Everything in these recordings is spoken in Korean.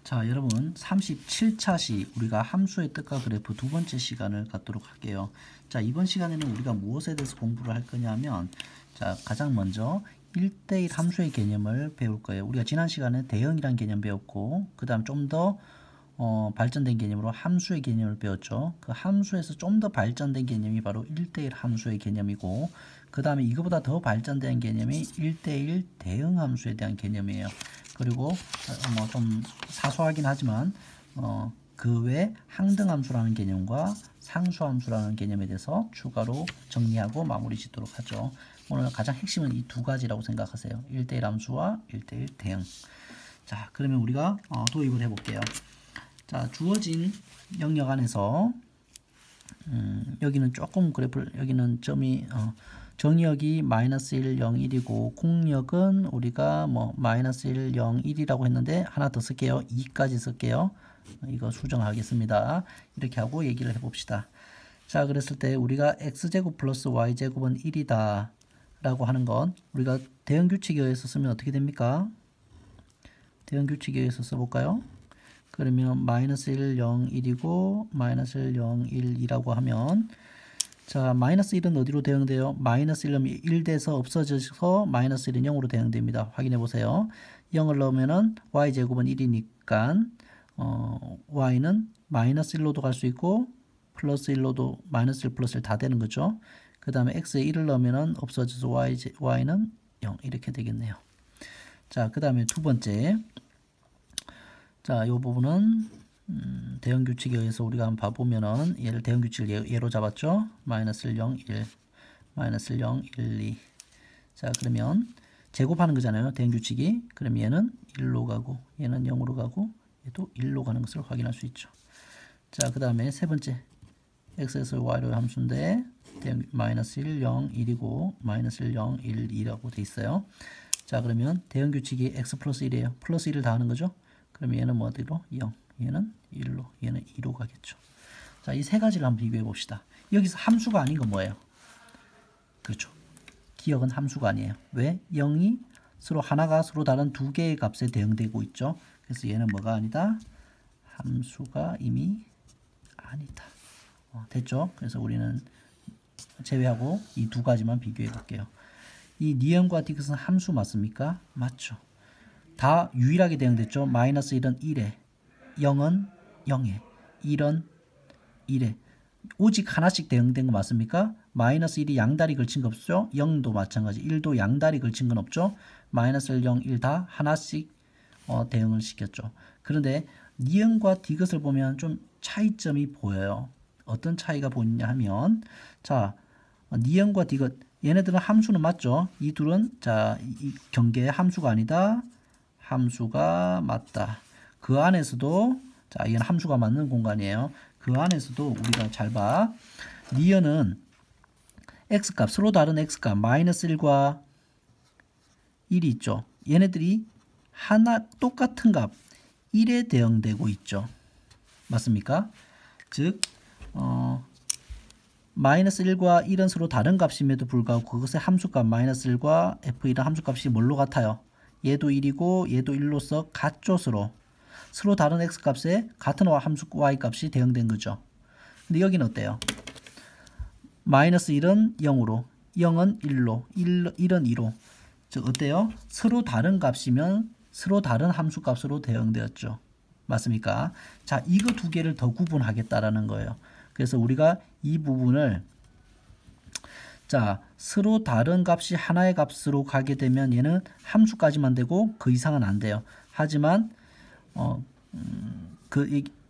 자, 여러분 37차 시 우리가 함수의 뜻과 그래프 두 번째 시간을 갖도록 할게요. 자, 이번 시간에는 우리가 무엇에 대해서 공부를 할 거냐면, 자, 가장 먼저 1대1 함수의 개념을 배울 거예요. 우리가 지난 시간에 대형이란 개념 배웠고, 그 다음 좀 더 발전된 개념으로 함수의 개념을 배웠죠. 그 함수에서 좀 더 발전된 개념이 바로 1대1 함수의 개념이고, 그 다음에 이거보다 더 발전된 개념이 1대1 대응 함수에 대한 개념이에요. 그리고 좀 사소하긴 하지만 그 외 항등함수라는 개념과 상수함수라는 개념에 대해서 추가로 정리하고 마무리 짓도록 하죠. 오늘 가장 핵심은 이 두 가지라고 생각하세요. 1대1 함수와 1대1 대응. 자, 그러면 우리가 도입을 해볼게요. 자, 주어진 영역 안에서 여기는 조금 그래프를, 여기는 점이 정역이 마이너스 1, 0, 1이고 공역은 우리가 마이너스 1, 0, 1이라고 했는데 하나 더 쓸게요. 2까지 쓸게요. 이거 수정하겠습니다. 이렇게 하고 얘기를 해봅시다. 자, 그랬을 때 우리가 x제곱 플러스 y제곱은 1이다 라고 하는 건 우리가 대응규칙에 의해서 쓰면 어떻게 됩니까? 대응규칙에 의해서 써볼까요? 그러면 마이너스 1, 0, 1이고 마이너스 1, 0, 1, 2라고 하면, 자, 마이너스 1은 어디로 대응돼요? 마이너스 1은 1 돼서 없어져서 마이너스 1은 0으로 대응됩니다. 확인해 보세요. 0을 넣으면은 y제곱은 1이니까 y는 마이너스 1로도 갈 수 있고 플러스 1로도 마이너스 1 플러스 1 다 되는 거죠. 그 다음에 x에 1을 넣으면은 없어져서 y는 0 이렇게 되겠네요. 자, 그 다음에 두 번째, 자, 이 부분은 대응규칙에 의해서 우리가 한번 봐보면은, 얘를 대응규칙을 예로 잡았죠. 마이너스 1, 0, 1, 마이너스 1, 0, 1, 2. 자, 그러면 제곱하는 거잖아요, 대응규칙이. 그럼 얘는 1로 가고 얘는 0으로 가고 얘도 1로 가는 것을 확인할 수 있죠. 자, 그 다음에 세 번째, x에서 y로 함수인데 마이너스 1, 0, 1이고 마이너스 1, 0, 1, 2라고 돼 있어요. 자, 그러면 대응규칙이 x 플러스 1이에요. 플러스 1을 더하는 거죠. 그러면 얘는 어디로? 0. 얘는 1로, 얘는 2로 가겠죠. 자, 이 세 가지를 한번 비교해 봅시다. 여기서 함수가 아닌 건 뭐예요? 그렇죠. 기억은 함수가 아니에요. 왜? 0이 하나가 서로 다른 두 개의 값에 대응되고 있죠. 그래서 얘는 뭐가 아니다? 함수가 이미 아니다. 됐죠? 그래서 우리는 제외하고 이 두 가지만 비교해 볼게요. 이 니은과 디귿은 함수 맞습니까? 맞죠. 다 유일하게 대응됐죠. 마이너스 1은 1에, 0은 0에, 1은 1에. 오직 하나씩 대응된 거 맞습니까? 마이너스 1이 양다리 걸친 거 없죠? 0도 마찬가지. 1도 양다리 걸친 건 없죠? 마이너스 1, 0, 1 다 하나씩 대응을 시켰죠. 그런데 니은과 디귿을 보면 좀 차이점이 보여요. 어떤 차이가 보이냐 하면, 자, 니은과 디귿, 얘네들은 함수는 맞죠? 이 둘은, 자, 이 경계의 함수가 아니다. 함수가 맞다. 그 안에서도, 자, 이건 함수가 맞는 공간이에요. 그 안에서도 우리가 잘 봐. 니은은 x값, 서로 다른 x값 마이너스 1과 1이 있죠. 얘네들이 하나 똑같은 값 1에 대응되고 있죠. 맞습니까? 즉 마이너스 1과 1은 서로 다른 값임에도 불구하고 그것의 함수값 마이너스 1과 f1은 함수값이 뭘로 같아요? 얘도 1이고 얘도 1로서 같조스로 서로 다른 x값에 같은 함수 y값이 대응된 거죠. 근데 여기는 어때요? 마이너스 1은 0으로, 0은 1로, 1은 2로. 즉 어때요? 서로 다른 값이면 서로 다른 함수값으로 대응되었죠. 맞습니까? 자, 이거 두 개를 더 구분하겠다라는 거예요. 그래서 우리가 이 부분을, 자, 서로 다른 값이 하나의 값으로 가게 되면 얘는 함수까지만 되고 그 이상은 안 돼요. 하지만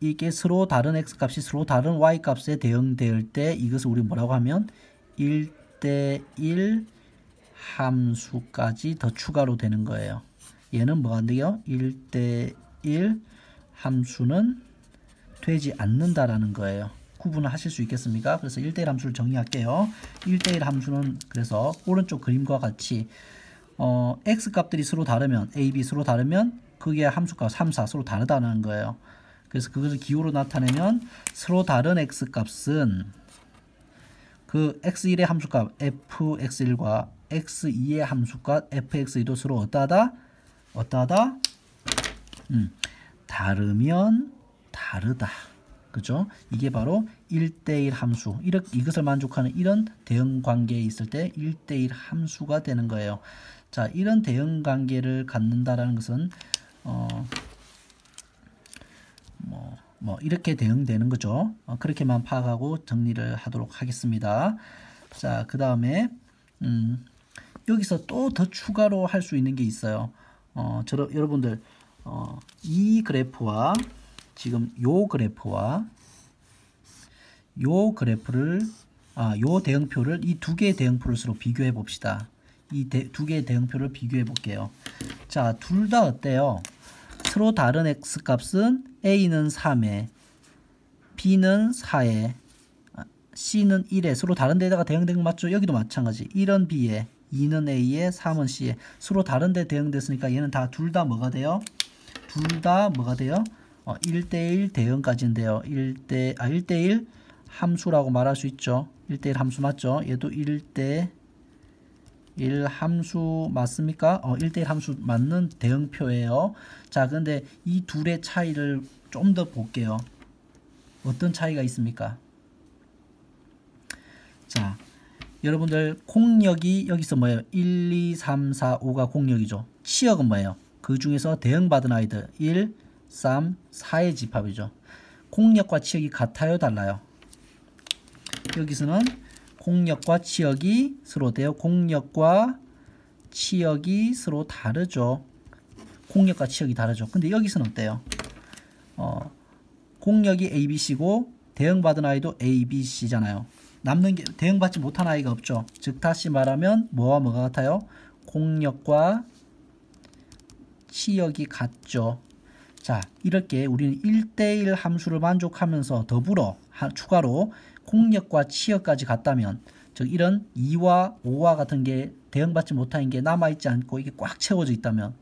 이게 서로 다른 x값이 서로 다른 y값에 대응될 때 이것을 우리 뭐라고 하면 1대1 함수까지 더 추가로 되는 거예요. 얘는 뭐가 안 돼요? 1대1 함수는 되지 않는다라는 거예요. 구분을 하실 수 있겠습니까? 그래서 1대1 함수를 정리할게요. 1대1 함수는 그래서 오른쪽 그림과 같이 x값들이 서로 다르면, a, b 서로 다르면 그게 함수값 3, 4 서로 다르다는 거예요. 그래서 그것을 기호로 나타내면 서로 다른 x값은 그 x1의 함수값 fx1과 x2의 함수값 fx2도 서로 어떠하다? 다르면 다르다. 그죠? 이게 바로 1대1 함수. 이것을 만족하는 이런 대응 관계에 있을 때 1대1 함수가 되는 거예요. 자, 이런 대응 관계를 갖는다라는 것은 이렇게 대응되는 거죠. 그렇게만 파악하고 정리를 하도록 하겠습니다. 자, 그 다음에 여기서 또 더 추가로 할 수 있는 게 있어요. 여러분들 이 그래프와 지금 요 그래프와 요 그래프를 요 대응표를 이 두 개의 대응표를 서로 비교해 봅시다. 이 두 개의 대응표를 비교해 볼게요. 자, 둘 다 어때요? 서로 다른 x 값은 a는 3에 b는 4에 c는 1에 서로 다른 데다가 대응된 거 맞죠? 여기도 마찬가지. 1은 b에 2는 a에 3은 c에 서로 다른 데 대응됐으니까 얘는 둘 다 뭐가 돼요? 둘 다 뭐가 돼요? 1대1 대응까지인데요. 1대1 함수라고 말할 수 있죠. 1대1 함수 맞죠? 얘도 1대1 함수 맞습니까? 1대1 함수 맞는 대응표예요. 자, 근데 이 둘의 차이를 좀 더 볼게요. 어떤 차이가 있습니까? 자, 여러분들 공역이 여기서 뭐예요? 1, 2, 3, 4, 5가 공역이죠. 치역은 뭐예요? 그 중에서 대응받은 아이들 1, 3, 4의 집합이죠. 공역과 치역이 같아요? 달라요? 여기서는 공역과 치역이 서로 돼요. 공역과 치역이 서로 다르죠. 공역과 치역이 다르죠. 근데 여기서는 어때요? 공역이 ABC고 대응받은 아이도 ABC잖아요. 남는 게 대응받지 못한 아이가 없죠. 즉 다시 말하면 뭐와 뭐가 같아요? 공역과 치역이 같죠. 자, 이렇게 우리는 1대1 함수를 만족하면서 더불어 추가로 공역과 치역까지 같다면, 즉 이런 2와 5와 같은 게 대응받지 못한 게 남아있지 않고 이게 꽉 채워져 있다면,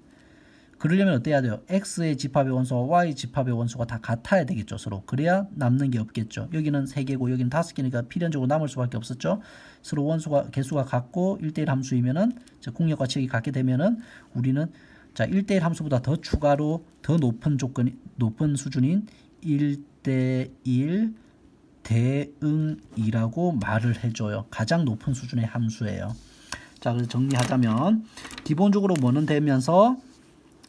그러려면 어때야 돼요? x의 집합의 원소와 y의 집합의 원소가 다 같아야 되겠죠. 서로. 그래야 남는 게 없겠죠. 여기는 3개고 여기는 5개니까 필연적으로 남을 수밖에 없었죠. 서로 원소가 개수가 같고 1대1 함수이면은, 즉 공역과 치역이 같게 되면은 우리는 자, 1대1 함수보다 더 추가로 더 높은 수준인 1대1 대응이라고 말을 해줘요. 가장 높은 수준의 함수예요. 자, 그래서 정리하자면 기본적으로 뭐는 되면서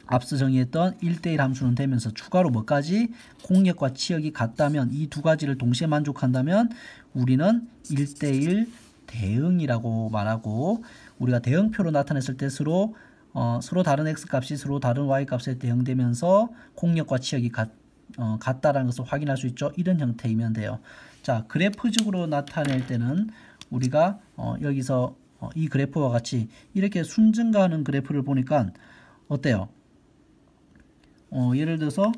앞서 정의했던 1대1 함수는 되면서 추가로 뭐까지? 공역과 치역이 같다면, 이 두 가지를 동시에 만족한다면 우리는 1대1 대응이라고 말하고, 우리가 대응표로 나타냈을 때 서로 다른 x값이 서로 다른 y값에 대응되면서 공역과 치역이 같다라는 것을 확인할 수 있죠. 이런 형태이면 돼요. 자, 그래프적으로 나타낼 때는 우리가 여기서 이 그래프와 같이 이렇게 순증가하는 그래프를 보니까 어때요? 예를 들어서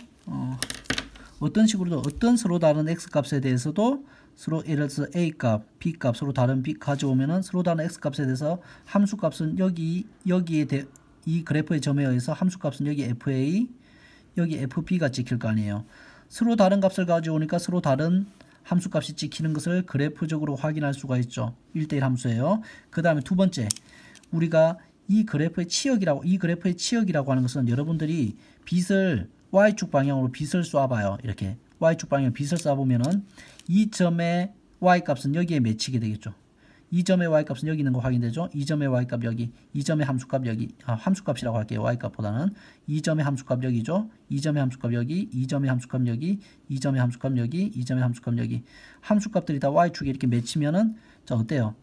어떤 식으로도 어떤 서로 다른 x값에 대해서도 서로 예를 들어서 a값, b값 서로 다른 b 가져오면은 서로 다른 x값에 대해서 함수값은 여기에 이 그래프의 점에 의해서 함수값은 여기 fa, 여기 fb가 찍힐 거 아니에요. 서로 다른 값을 가져오니까 서로 다른 함수값이 찍히는 것을 그래프적으로 확인할 수가 있죠. 1대1 함수예요. 그 다음에 두 번째, 우리가 이 그래프의 치역이라고 하는 것은 여러분들이 빛을 y축 방향으로 빛을 쏴봐요. 이렇게 y축 방향으로 빛을 쏴보면은 이 점의 y값은 여기에 맺히게 되겠죠. 이 점의 y값은 여기 있는 거 확인되죠. 이 점의 y값 여기, 이 점의 함수값 여기, 함수값이라고 할게요. y값보다는 이 점의 함수값 여기죠. 이 점의 함수값 여기, 이 점의 함수값 여기, 이 점의 함수값 여기, 이 점의 함수값 여기. 함수값들이 다 y축에 이렇게 맺히면은 자, 어때요?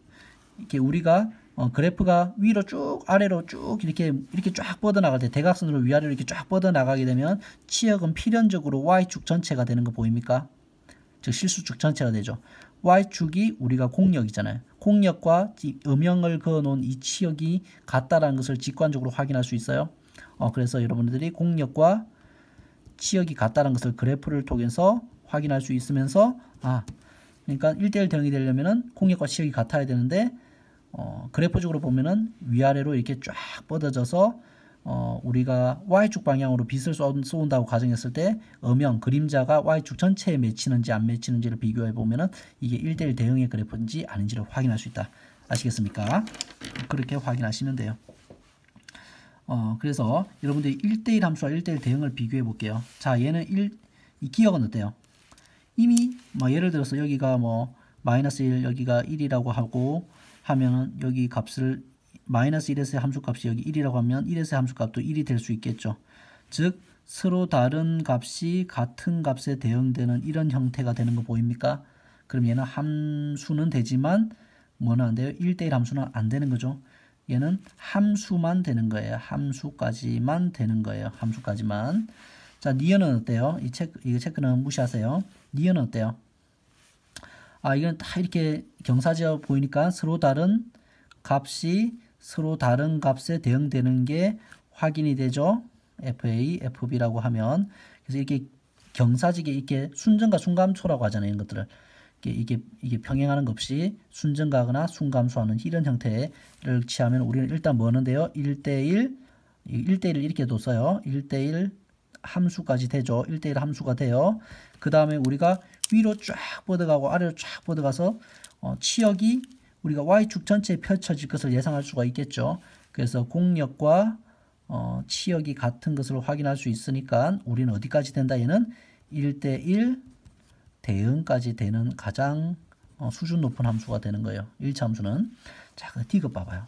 이렇게 우리가 그래프가 위로 쭉 아래로 쭉 이렇게 쫙 뻗어나갈 때, 대각선으로 위아래로 이렇게 쫙 뻗어나가게 되면 치역은 필연적으로 y축 전체가 되는 거 보입니까? 즉 실수축 전체가 되죠. y축이 우리가 공역이잖아요. 공역과 음영을 그어놓은 이 치역이 같다라는 것을 직관적으로 확인할 수 있어요. 그래서 여러분들이 공역과 치역이 같다는 것을 그래프를 통해서 확인할 수 있으면서 그러니까 1대1 대응이 되려면은 공역과 치역이 같아야 되는데 그래프적으로 보면은 위아래로 이렇게 쫙 뻗어져서 우리가 y축 방향으로 빛을 쏜다고 가정했을 때 음영, 그림자가 y축 전체에 맺히는지 안 맺히는지를 비교해 보면은 이게 1대1 대응의 그래프인지 아닌지를 확인할 수 있다. 아시겠습니까? 그렇게 확인하시면 돼요. 그래서 여러분들이 1대1 함수와 1대1 대응을 비교해 볼게요. 자, 얘는 이 기억은 어때요? 이미 뭐 예를 들어서 여기가 뭐 마이너스 1 여기가 1이라고 하고 하면은 여기 값을 마이너스 1에서의 함수값이 여기 1이라고 하면 1에서의 함수값도 1이 될 수 있겠죠. 즉 서로 다른 값이 같은 값에 대응되는 이런 형태가 되는 거 보입니까? 그럼 얘는 함수는 되지만 뭐는 안 돼요? 1대1 함수는 안 되는 거죠. 얘는 함수만 되는 거예요. 함수까지만 되는 거예요. 함수까지만. 자, 니은은 어때요? 이거 체크는 무시하세요. 니은은 어때요? 이건 다 이렇게 경사지어 보이니까 서로 다른 값이 서로 다른 값에 대응되는 게 확인이 되죠. FA, FB라고 하면. 그래서 이렇게 경사지게 이렇게 순전과 순감초라고 하잖아요. 이런 것들을. 이게 평행하는 것 없이 순전가거나 순감수하는 이런 형태를 취하면 우리는 일단 뭐 하는데요? 1대1 이렇게 뒀어요. 1대1 함수까지 되죠. 1대1 함수가 돼요. 그 다음에 우리가 위로 쫙 뻗어가고 아래로 쫙 뻗어가서 치역이 우리가 y축 전체에 펼쳐질 것을 예상할 수가 있겠죠. 그래서 공역과 치역이 같은 것을 확인할 수 있으니까 우리는 어디까지 된다? 얘는 1대1 대응까지 되는 가장 수준 높은 함수가 되는 거예요. 1차 함수는. 자, 그 D급 봐봐요.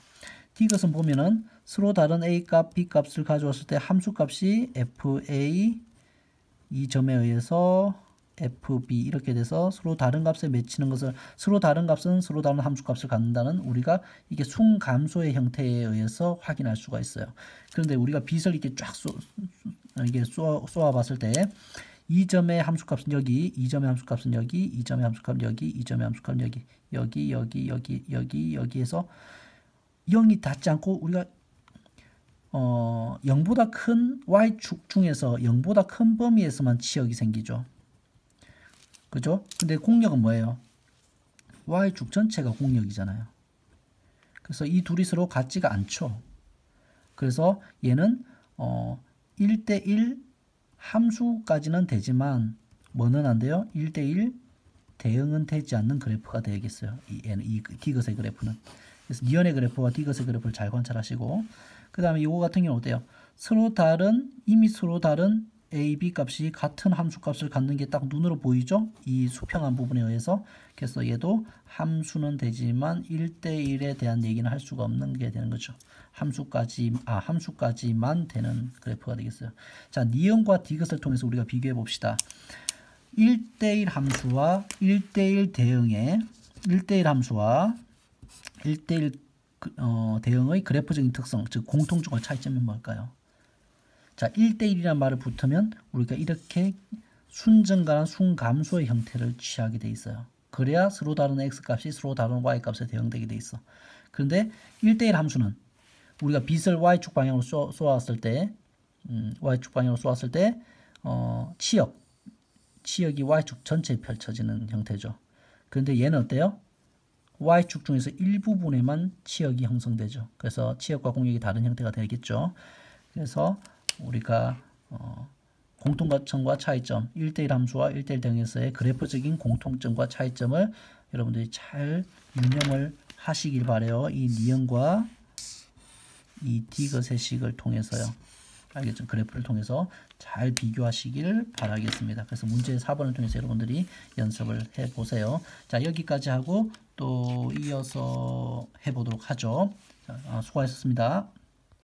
D급은 보면은 서로 다른 A값, B값을 가져왔을 때 함수값이 FA 이 점에 의해서 FB 이렇게 돼서 서로 다른 값에 맺히는 것을 서로 다른 값은 서로 다른 함수값을 갖는다는 우리가 이게 순감소의 형태에 의해서 확인할 수가 있어요. 그런데 우리가 빗을 이렇게 쫙 쏘아 봤을 때 이 점의 함수값은 여기, 이 점의 함수값은 여기, 이 점의 함수값은 여기, 이 점의 함수값은 여기에서 0이 닿지 않고 우리가 0보다 큰 y축 중에서 0보다 큰 범위에서만 치역이 생기죠. 그죠? 근데 공역은 뭐예요? y축 전체가 공역이잖아요. 그래서 이 둘이 서로 같지가 않죠. 그래서 얘는 1대1 함수까지는 되지만 뭐는 안 돼요? 1대1 대응은 되지 않는 그래프가 되겠어요. 이 D것의 그래프는. 그래서 니은의 그래프와 D것의 그래프를 잘 관찰하시고 그 다음에 이거 같은 경우는 어때요? 이미 서로 다른 A, B 값이 같은 함수 값을 갖는 게 딱 눈으로 보이죠? 이 수평한 부분에 의해서. 그래서 얘도 함수는 되지만 1대1에 대한 얘기는 할 수가 없는 게 되는 거죠. 함수까지만 되는 그래프가 되겠어요. 자, 니은과 D것을 통해서 우리가 비교해 봅시다. 1대1 함수와 1대1 대응의 1대1 함수와 1대1 대응의 그래프적인 특성, 즉 공통점과 차이점이 뭘까요? 자, 1대1이라는 말을 붙으면 우리가 이렇게 순전가나 순감수의 형태를 취하게 돼 있어요. 그래야 서로 다른 x값이 서로 다른 y값에 대응되게 돼 있어. 그런데 1대1 함수는 우리가 빗을 y축 방향으로 쏘았을 때 치역이 y축 전체에 펼쳐지는 형태죠. 그런데 얘는 어때요? y축 중에서 일부분에만 치역이 형성되죠. 그래서 치역과 공역이 다른 형태가 되겠죠. 그래서 우리가 공통점과 차이점, 1대1 함수와 1대1 대응에서의 그래프적인 공통점과 차이점을 여러분들이 잘 유념을 하시길 바래요. 이 니은과 이 D것의 식을 통해서요. 알겠죠? 그래프를 통해서 잘 비교하시길 바라겠습니다. 그래서 문제 4번을 통해서 여러분들이 연습을 해보세요. 자, 여기까지 하고 또 이어서 해보도록 하죠. 자, 수고하셨습니다.